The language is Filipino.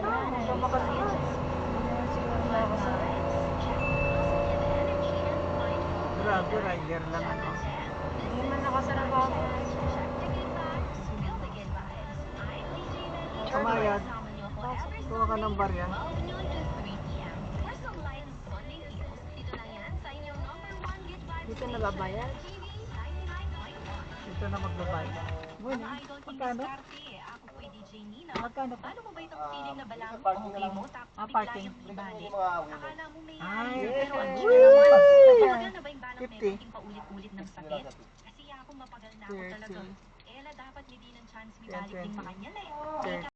Ikaw makatiis. Grabe, rider lang ako. Hindi man nakasarap ako. Kamayad. Kuha ka ng barya. Dito na babayad. Dito na magbabayad. Bueno, magkano? Magkano pa? Paano mo ba itong feeling na balang okay mo tapos bigla parking. yung ibalik? Akala mo may Ay, pero ang yes. chika naman. Woo! Mapagal na ba yung balang may 50. konting paulit-ulit ng sakit? Kasi ako mapagal na ako talaga. 30. Ella, dapat hindi ng chance may 10, balik ding 20. makanyal eh. 30.